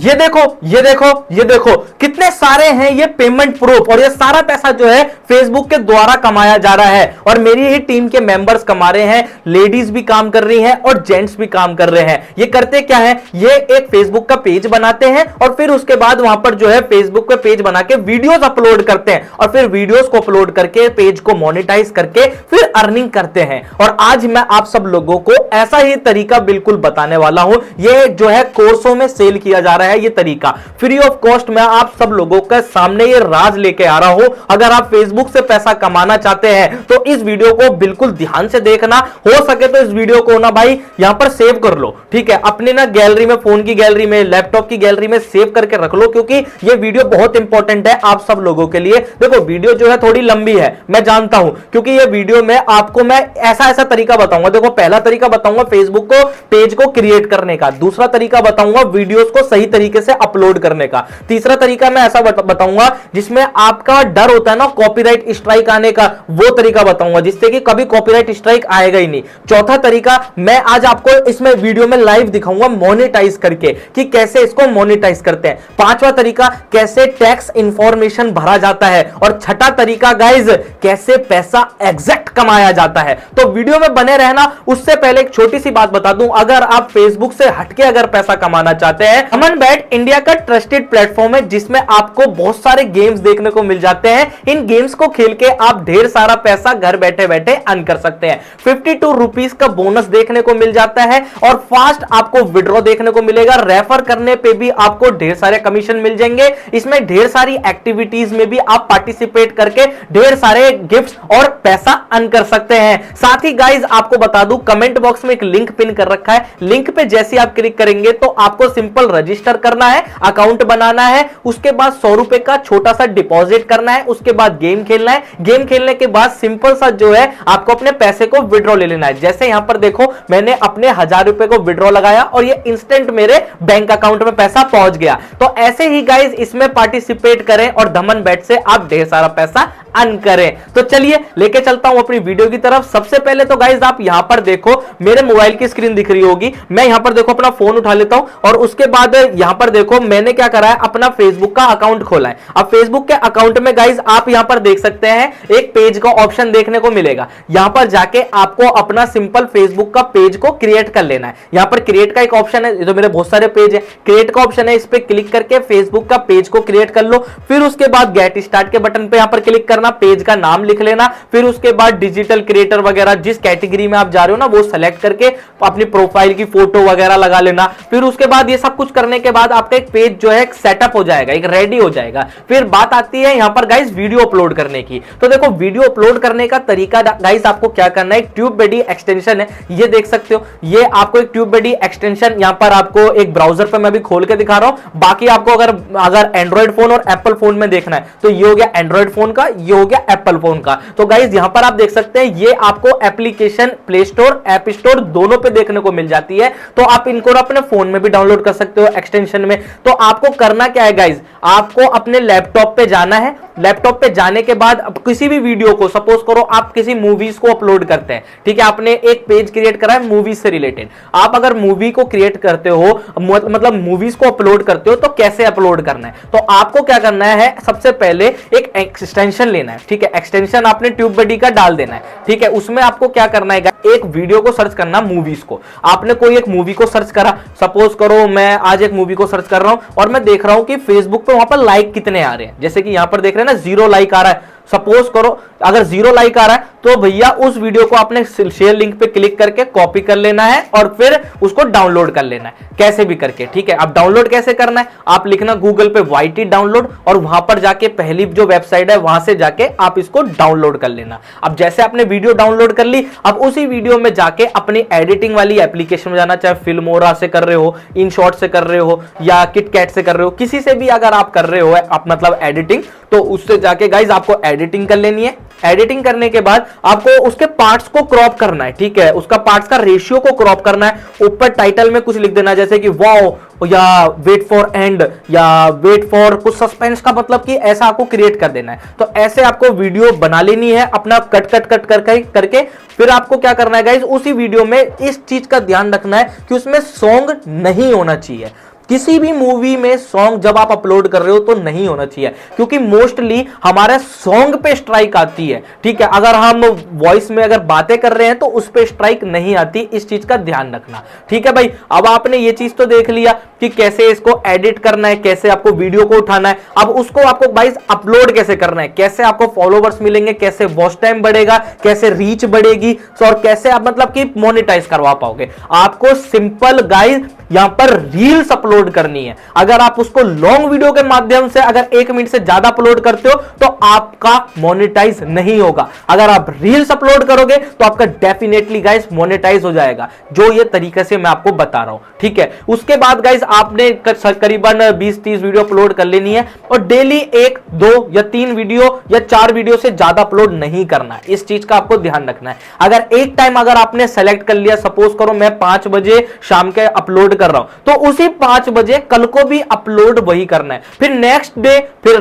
ये देखो ये देखो ये देखो कितने सारे हैं ये पेमेंट प्रूफ, और ये सारा पैसा जो है फेसबुक के द्वारा कमाया जा रहा है और मेरी ही टीम के मेंबर्स कमा रहे हैं। लेडीज भी काम कर रही हैं और जेंट्स भी काम कर रहे हैं। ये करते क्या है, ये एक फेसबुक का पेज बनाते हैं और फिर उसके बाद वहां पर जो है फेसबुक पे पेज बना के वीडियोस अपलोड करते हैं और फिर वीडियोस को अपलोड करके पेज को मोनेटाइज करके फिर अर्निंग करते हैं। और आज मैं आप सब लोगों को ऐसा ही तरीका बिल्कुल बताने वाला हूं। ये जो है कोर्सों में सेल किया जा रहा है, ये तरीका फ्री ऑफ कॉस्ट मैं आप सब लोगों के सामने ये राज लेके आ रहा हूं। अगर आप फेसबुक से पैसा कमाना चाहते हैं तो इस वीडियो को बिल्कुल ध्यान से देखना। हो सके तो इस वीडियो को ना भाई यहां पर सेव कर लो, ठीक है, अपने ना गैलरी में, फोन की गैलरी में, लैपटॉप की गैलरी में सेव करके रख लो, क्योंकि ये वीडियो बहुत इंपॉर्टेंट है आप सब लोगों के लिए। देखो वीडियो जो है थोड़ी लंबी है, मैं जानता हूं, क्योंकि ये वीडियो में आपको मैं ऐसा ऐसा तरीका बताऊंगा। देखो पहला तरीका बताऊंगा फेसबुक को पेज को क्रिएट करने का, दूसरा तरीका बताऊंगा वीडियोस को सही तरीके से अपलोड करने का, तीसरा तरीका मैं ऐसा बताऊंगा जिसमें आपका डर होता है ना कॉपीराइट स्ट्राइक आने का, वो तरीका बताऊंगा जिससे कि कभी कॉपीराइट स्ट्राइक आएगा ही नहीं। चौथा तरीका मैं आज आपको इसमें वीडियो में लाइव दिखाऊंगा मोनेटाइज करके कि कैसे इसको मोनेटाइज करते हैं। पांचवा तरीका कैसे टैक्स इंफॉर्मेशन भरा जाता है, और छठा तरीका गाइस कैसे पैसा एग्जैक्ट कमाया जाता है। तो वीडियो में बने रहना। उससे पहले एक छोटी सी बात बता दूं, अगर आप फेसबुक से हटके अगर पैसा कमाना चाहते हैं, अमनबेट इंडिया का ट्रस्टेड प्लेटफॉर्म है जिसमें आपको बहुत सारे गेम्स देखने को मिल जाते हैं। इन गेम्स को खेल के आप ढेर सारा पैसा घर बैठे बैठे अर्न कर सकते हैं। 52 रुपीस का बोनस देखने को मिल जाता है और फास्ट आपको विड्रॉ देखने को मिलेगा। रेफर करने पे भी आपको ढेर सारे कमीशन मिल जाएंगे। इसमें ढेर सारी एक्टिविटीज में भी आप पार्टिसिपेट करके ढेर सारे गिफ्ट्स और पैसा अर्न कर सकते हैं। साथ ही गाइज आपको बता दूं, कमेंट बॉक्स में एक लिंक पिन कर रखा है। लिंक पे जैसे आप क्लिक करेंगे तो आपको सिंपल रजिस्टर करना है, अकाउंट बनाना है, उसके बाद 100 रुपए का छोटा सा डिपॉजिट करना है, उसके बाद गेम खेलना है। गेम खेलने के बाद सिंपल सा जो है आपको अपने पैसे को विड्रॉ ले लेना है। जैसे यहां पर देखो मैंने अपने 1000 रुपए को विड्रॉ लगाया और ये इंस्टेंट मेरे बैंक अकाउंट में पैसा पहुंच गया। तो ऐसे ही गाइज इसमें पार्टिसिपेट करें और धमन बैट से आप ढेर सारा पैसा अर्न करें। तो चलिए लेके चलता हूं अपनी वीडियो की तरफ। सबसे पहले तो गाइज आप यहां पर देखो मेरे मोबाइल की स्क्रीन दिख रही होगी। मैं यहां पर देखो अपना फोन उठा लेता हूं और उसके बाद यहां पर देखो मैंने क्या करा है, अपना फेसबुक का अकाउंट खोला है। अब फेसबुक के अकाउंट में गाइज आप यहां पर देख सकते हैं एक पेज का ऑप्शन देखने को मिलेगा। यहां पर जाके आपको अपना सिंपल फेसबुक का पेज को क्रिएट कर लेना है। यहां पर क्रिएट का एक ऑप्शन है, जो मेरे बहुत सारे पेज है, क्रिएट का ऑप्शन है, इस पर क्लिक करके फेसबुक का पेज को क्रिएट कर लो। फिर उसके बाद गेट स्टार्ट के बटन पे यहां पर क्लिक करना, पेज का नाम लिख लेना। फिर उसके बाद डिजिटल क्रिएटर वगैरह जिस कैटेगरी में आप जा रहे हो ना वो सेलेक्ट करके अपनी प्रोफाइल की फोटो वगैरह लगा लेना। फिर उसके बाद ये सब कुछ करने के बाद आपका एक पेज जो है सेटअप हो जाएगा, एक रेडी हो जाएगा। फिर बात आती है यहां पर गाइस वीडियो अपलोड करने की। तो देखो वीडियो अपलोड करने का तरीका गाइस आपको क्या करना है, एक ट्यूबबडी एक्सटेंशन है, ये देख सकते हो। ये आपको एक ट्यूबबडी एक्सटेंशन यहां पर आपको एक ब्राउजर पर मैं भी खोल के दिखा रहा हूं। बाकी आपको अगर एंड्रॉइड फोन और एप्पल फोन में देखना है तो ये हो गया एंड्रॉइड फोन का, ये हो गया एप्पल फोन का। तो गाइस यहां पर आप देख सकते हैं ये आपको application play store, app store दोनों पे देखने को मिल जाती है। तो आप इनको अपने फोन में भी डाउनलोड कर सकते हो एक्सटेंशन में। तो आपको करना क्या है गाइस, आपको अपने लैपटॉप पे जाना है। लैपटॉप पे जाने के बाद किसी भी वीडियो को, सपोज करो आप किसी मूवीज को अपलोड करते हैं, ठीक है, आपने एक पेज क्रिएट करा है मूवीज से रिलेटेड। आप अगर मूवी को क्रिएट करते हो, मतलब मूवीज को अपलोड करते हो, तो कैसे अपलोड करना है, तो आपको क्या करना है, सबसे पहले एक एक्सटेंशन लेना है, ठीक है। एक्सटेंशन आपने ट्यूबबडी का डाल देना है, ठीक है। उसमें आपको क्या करना है, एक वीडियो को सर्च करना, मूवीज को। आपने कोई एक मूवी को सर्च करा, सपोज करो मैं आज एक मूवी को सर्च कर रहा हूं और मैं देख रहा हूं कि फेसबुक पे वहां पर लाइक कितने आ रहे हैं। जैसे कि यहां पर देख रहे हैं ना 0 लाइक आ रहा है। सपोज करो अगर 0 लाइक आ रहा है तो भैया उस वीडियो को आपने शेयर लिंक पे क्लिक करके कॉपी कर लेना है और फिर उसको डाउनलोड कर लेना है, कैसे भी करके, ठीक है। अब डाउनलोड कैसे करना है, आप लिखना गूगल पे YT डाउनलोड और वहां पर जाके पहली जो वेबसाइट है वहां से जाके आप इसको डाउनलोड कर लेना। अब जैसे आपने वीडियो डाउनलोड कर ली, अब उसी वीडियो में जाके अपनी एडिटिंग वाली एप्लीकेशन में जाना, चाहे फिल्मोरा से कर रहे हो, InShot से कर रहे हो या KitKat से कर रहे हो, किसी से भी अगर आप कर रहे हो आप मतलब एडिटिंग, तो उससे जाके गाइज आपको एडिटिंग कर लेनी है। एडिटिंग करने के बाद आपको उसके पार्ट्स को क्रॉप करना है, ठीक है, उसका पार्ट्स का रेशियो को क्रॉप करना है। ऊपर टाइटल में कुछ लिख देना जैसे कि वाओ या वेट फॉर एंड या वेट फॉर कुछ सस्पेंस का, मतलब कि ऐसा आपको क्रिएट कर देना है। तो ऐसे आपको वीडियो बना लेनी है अपना कट करके। फिर आपको क्या करना है गाइज, उसी वीडियो में इस चीज का ध्यान रखना है कि उसमें सॉन्ग नहीं होना चाहिए। किसी भी मूवी में सॉन्ग जब आप अपलोड कर रहे हो तो नहीं होना चाहिए, क्योंकि मोस्टली हमारे सॉन्ग पे स्ट्राइक आती है। ठीक है, अगर हम वॉइस में अगर बातें कर रहे हैं तो उस पे स्ट्राइक नहीं आती, इस चीज का ध्यान रखना। ठीक है भाई, अब आपने ये चीज तो देख लिया कि कैसे इसको एडिट करना है, कैसे आपको वीडियो को उठाना है। अब उसको आपको भाई अपलोड कैसे करना है, कैसे आपको फॉलोवर्स मिलेंगे, कैसे वॉच टाइम बढ़ेगा, कैसे रीच बढ़ेगी, और कैसे आप मतलब कि मोनेटाइज करवा पाओगे। आपको सिंपल गाइस यहां पर रील्स अपलोड करनी है। अगर आप उसको लॉन्ग वीडियो के माध्यम से अगर 1 मिनट से ज्यादा अपलोड करते हो तो आपका मोनेटाइज नहीं होगा। अगर आप रील्स अपलोड करोगे तो आपका डेफिनेटली गाइस मोनेटाइज हो जाएगा, जो ये तरीके से मैं आपको बता रहा हूं। ठीक है, उसके बाद गाइस आपने करीबन 20-30 वीडियो अपलोड कर लेनी है, और डेली 1, 2 या 3 वीडियो या 4 वीडियो से ज्यादा अपलोड नहीं करना है। इस चीज का आपको ध्यान रखना है। अगर एक टाइम अगर आपने सेलेक्ट कर लिया, सपोज करो मैं 5 बजे शाम के अपलोड कर रहा हूं, तो उसी 5 बजे कल को भी अपलोड वही करना है, फिर नेक्स्ट डे, फिर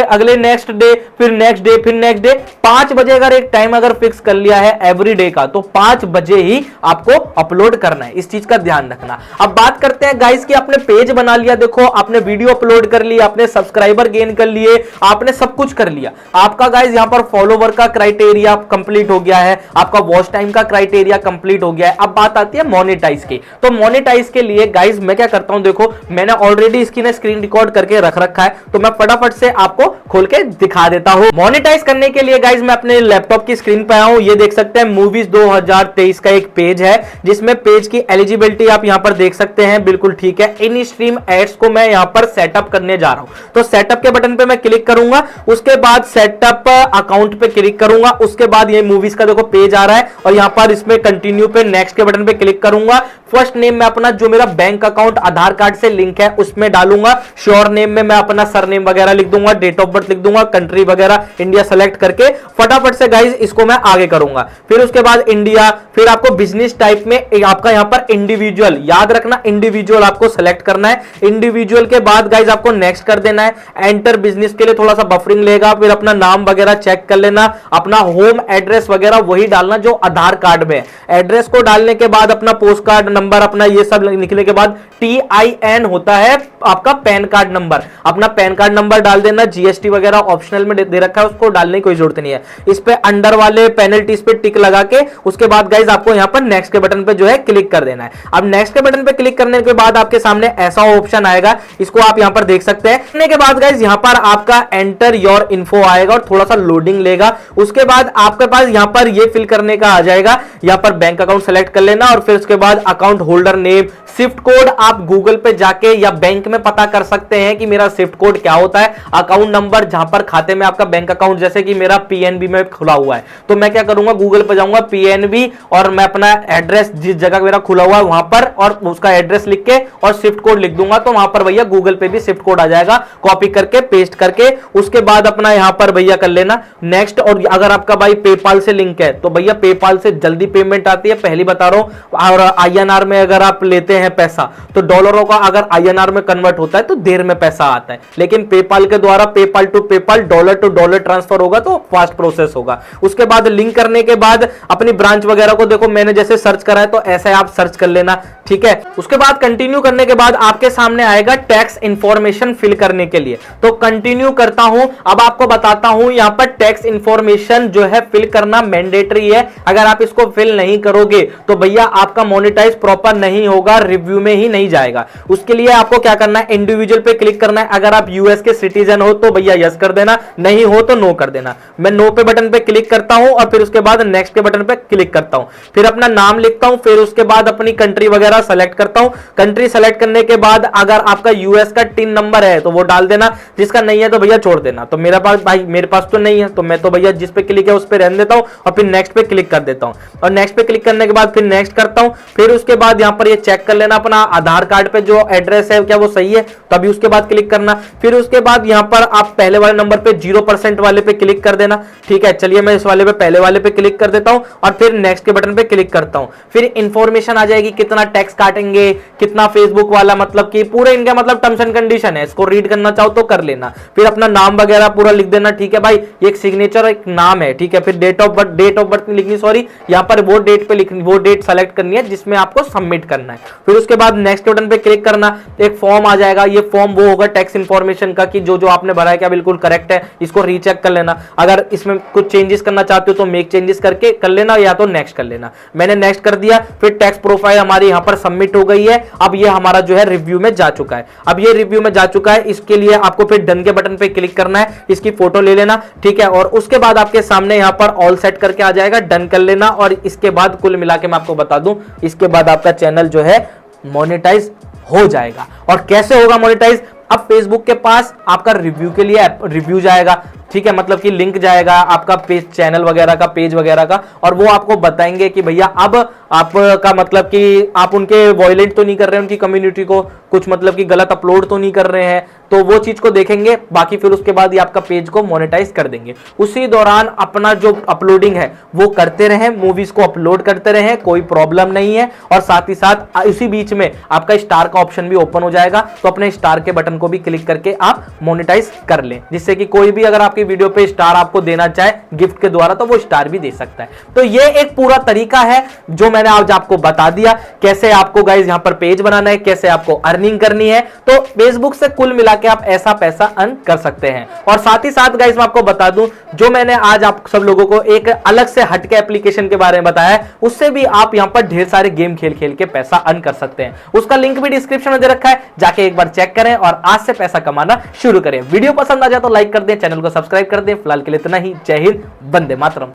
अगले नेक्स्ट डे, फिर नेक्स्ट डे, फिर नेक्स्ट डे। 5 बजे अगर एक टाइम अगर फिक्स कर लिया है एवरी डे का, तो 5 बजे ही आपको अपलोड करना है। इस चीज का ध्यान रखना। अब बात करते हैं गाइस कि आपने पेज बना लिया, देखो आपने वीडियो अपलोड कर ली, आपने सब्सक्राइबर गेन कर लिए, आपने सब कुछ कर लिया। आपका गाइस यहां पर फॉलोवर का क्राइटेरिया कंप्लीट हो गया है, आपका वॉच टाइम का क्राइटेरिया कंप्लीट हो गया है। अब बात आती है मोनेटाइज की। तो मोनेटाइज के लिए गाइस मैं क्या करता हूं, देखो मैंने ऑलरेडी इसकी ना स्क्रीन रिकॉर्ड करके रख रखा है, तो मैं फटाफट से आपको खोल के दिखा देता हूं। मोनेटाइज करने के लिए गाइस मैं अपने लैपटॉप की स्क्रीन पे आया हूं। ये देख सकते हैं मूवीज 2023 का एक पेज है, जिसमें पेज की एलिजिबिलिटी आप यहां पर देख सकते हैं। बिल्कुल ठीक है, इन स्ट्रीम एड्स को मैं यहां पर सेटअप करने जा रहा हूं। तो सेटअप के बटन पे मैं क्लिक करूंगा, उसके बाद सेटअप अकाउंट पे क्लिक करूंगा, उसके बाद ये मूवीज का देखो पेज आ रहा है, और यहां पर इसमें कंटिन्यू पे नेक्स्ट के बटन पे क्लिक करूंगा। फर्स्ट नेम में अपना जो मेरा बैंक अकाउंट आधार कार्ड से लिंक है उसमें डालूंगा। श्योर नेम में मैं अपना सरनेम वगैरह लिख दूंगा, डेट ऑफ बर्थ लिख दूंगा, कंट्री वगैरह इंडिया सेलेक्ट करके फटाफट से गाइस इसको मैं आगे करूंगा। फिर उसके बाद इंडिया, फिर आपको बिजनेस टाइप में आपका यहां पर इंडिविजुअल, याद रखना इंडिविजुअल आपको सेलेक्ट करना है। इंडिविजुअल के बाद गाइस आपको नेक्स्ट कर देना है। एंटर बिजनेस के लिए थोड़ा सा बफरिंग लेगा, फिर अपना नाम वगैरह चेक कर लेना, अपना होम एड्रेस वगैरह वही डालना जो आधार कार्ड में। एड्रेस को डालने के बाद अपना पोस्ट कार्ड नंबर, अपना ये सब लिखने के बाद TIN होता है आपका पैन कार्ड नंबर, अपना पैन कार्ड नंबर डाल देना। GST वगैरह ऑप्शनल में दे रखा है, उसको डालने की कोई जरूरत नहीं है। इस पे अंडर वाले पेनल्टीज पे टिक लगा के उसके बाद गाइस आपको यहां पर नेक्स्ट के बटन पे जो है क्लिक कर देना है। अब नेक्स्ट के बटन पे क्लिक करने के बाद आपके सामने ऐसा ऑप्शन आएगा, इसको आप यहां पर देख सकते हैं। करने के बाद गाइस यहां पर आपका एंटर योर इन्फो आएगा और थोड़ा सा लोडिंग लेगा। उसके बाद आपके पास यहां पर ये फिल करने का आ जाएगा, यहां पर बैंक अकाउंट सेलेक्ट कर लेना, और फिर उसके बाद account holder name, Swift code आप गूगल पे जाके या बैंक में पता कर सकते हैं कि मेरा स्विफ्ट कोड क्या होता है। अकाउंट नंबर जहां पर खाते में आपका बैंक अकाउंट, जैसे कि मेरा PNB में खुला हुआ है, तो मैं क्या करूंगा गूगल पे जाऊंगा PNB, और मैं अपना एड्रेस जिस जगह मेरा खुला हुआ है वहां पर और उसका एड्रेस लिख के और स्विफ्ट कोड लिख दूंगा, तो वहां पर भैया गूगल पे भी स्विफ्ट कोड आ जाएगा, कॉपी करके पेस्ट करके। उसके बाद अपना यहां पर भैया कर लेना नेक्स्ट। और अगर आपका भाई पेपाल से लिंक है तो भैया पेपाल से जल्दी पेमेंट आती है, पहली बता रहा हूं। और INR में अगर आप लेते हैं पैसा तो डॉलरों का अगर INR में कन्वर्ट होता है तो देर में पैसा आता है, लेकिन पेपाल के द्वारा PayPal to PayPal, dollar to dollar transfer होगा तो फास्ट प्रोसेस होगा। उसके बाद लिंक करने के बाद अपनी ब्रांच वगैरह को देखो मैंने जैसे सर्च करा है तो ऐसे आप सर्च कर लेना, ठीक है। उसके बाद कंटिन्यू करने के बाद आपके सामने आएगा टैक्स इंफॉर्मेशन फिल करने के लिए, तो कंटिन्यू करता हूं। अब आपको बताता हूं यहां पर टैक्स इंफॉर्मेशन जो है फिल करना मैंडेटरी है। अगर आप इसको फिल नहीं करोगे तो भैया आपका मोनेटाइज प्रॉपर नहीं होगा, रिव्यू में ही नहीं जाएगा। उसके लिए आपको क्या करना है, इंडिविजुअल पे क्लिक करना है। अगर आप यूएस के सिटीजन हो तो भैया यस कर देना, नहीं हो तो नो कर देना। मैं नो पे बटन पे क्लिक करता हूं और फिर उसके बाद नेक्स्ट के बटन पे क्लिक करता हूं, फिर अपना नाम लिखता हूं, फिर उसके बाद अपनी कंट्री वगैरह सेलेक्ट करता हूं। कंट्री सेलेक्ट करने के बाद अगर आपका यूएस का टिन नंबर है तो वो डाल देना, जिसका नहीं है तो भैया छोड़ देना। तो मेरे पास भाई मेरे पास तो नहीं है, तो मैं तो भैया जिस पे क्लिक है उस पे रहने देता हूं और फिर नेक्स्ट पे क्लिक कर देता हूं। और नेक्स्ट पे क्लिक करने के बाद फिर नेक्स्ट करता हूं। फिर उसके बाद यहां पर ये चेक कर लेना अपना आधार कार्ड पे जो एड्रेस है क्या वो सही है, तभी उसके बाद क्लिक करना। फिर उसके बाद यहां पर आप पहले वाले नंबर पे 0% वाले पे क्लिक कर देना, ठीक है। चलिए मैं इस वाले पे पहले वाले पे क्लिक कर देता हूं और फिर नेक्स्ट के बटन पे क्लिक करता हूं। फिर इंफॉर्मेशन आ जाएगी कितना टैक्स काटेंगे, कितना फेसबुक वाला, मतलब कि पूरे इनका मतलब टर्म्स एंड कंडीशन है, इसको रीड करना चाहो तो कर लेना। फिर अपना नाम वगैरह पूरा लिख देना, ठीक है भाई, एक सिग्नेचर एक नाम है, ठीक है। फिर डेट ऑफ बर्थ लिखनी, सॉरी यहां पर वो डेट पे लिखनी, वो डेट सेलेक्ट करनी है जिसमें आपको सबमिट करना है। फिर उसके बाद नेक्स्ट नेक्स्ट के बटन पे क्लिक करना, एक फॉर्म आ जाएगा। ये फॉर्म वो होगा टैक्स इंफॉर्मेशन का कि जो जो आपने भरा है क्या बिल्कुल करेक्ट है, इसको रीचेक कर लेना। अगर इसमें कुछ चेंजेस करना चाहते हो तो मेक चेंजेस करके कर लेना, या तो नेक्स्ट कर लेना। मैंने नेक्स्ट कर दिया। फिर टैक्स प्रोफाइल हमारी यहां पर सबमिट हो गई है। अब ये हमारा जो है रिव्यू में जा चुका है। अब ये रिव्यू में जा चुका है, इसके लिए आपको फिर डन के बटन पे क्लिक करना है, इसकी फोटो ले लेना, ठीक है। और उसके बाद आपके सामने यहां पर ऑल सेट करके आ जाएगा, डन कर लेना। और इसके बाद कुल मिला के मैं आपको बता दूं, इसके बाद आपका चैनल जो है मोनेटाइज हो जाएगा। और कैसे होगा मोनेटाइज? अब फेसबुक के पास आपका रिव्यू के लिए रिव्यू जाएगा, ठीक है, मतलब कि लिंक जाएगा आपका पेज, चैनल वगैरह का, पेज वगैरह का, और वो आपको बताएंगे कि भैया अब आपका मतलब कि आप उनके वॉयलेट तो नहीं कर रहे हैं उनकी कम्युनिटी को, कुछ मतलब कि गलत अपलोड तो नहीं कर रहे हैं, तो वो चीज को देखेंगे। बाकी फिर उसके बाद ये आपका पेज को मोनेटाइज कर देंगे। उसी दौरान अपना जो अपलोडिंग है वो करते रहें, मूवीज को अपलोड करते रहें, कोई प्रॉब्लम नहीं है। और साथ ही साथ इसी बीच में आपका स्टार का ऑप्शन भी ओपन हो जाएगा, तो अपने स्टार के बटन को भी क्लिक करके आप मोनेटाइज कर लें, जिससे कि कोई भी अगर आपकी वीडियो पे स्टार आपको देना चाहे गिफ्ट के द्वारा तो वो स्टार भी दे सकता है। तो ये एक पूरा तरीका है जो मैंने आज आपको बता दिया, कैसे आपको गाइस यहां पर पेज बनाना है, कैसे आपको अर्निंग करनी है। तो फेसबुक से कुल मिला के आप ऐसा पैसा अर्न कर सकते हैं। और साथ ही साथ गाइस मैं आपको बता दूं, जो मैंने आज आप सब लोगों को एक अलग से हटके एप्लीकेशन के बारे में बताया, उससे भी आप यहां पर ढेर सारे गेम खेल खेल के पैसा अर्न कर सकते हैं। उसका लिंक भी डिस्क्रिप्शन में दे रखा है, जाके एक बार चेक करें और आज से पैसा कमाना शुरू करें। वीडियो पसंद आ जाए तो लाइक कर दें, चैनल को सब्सक्राइब कर दें। फिलहाल के लिए इतना ही। जय हिंद, वंदे मातरम।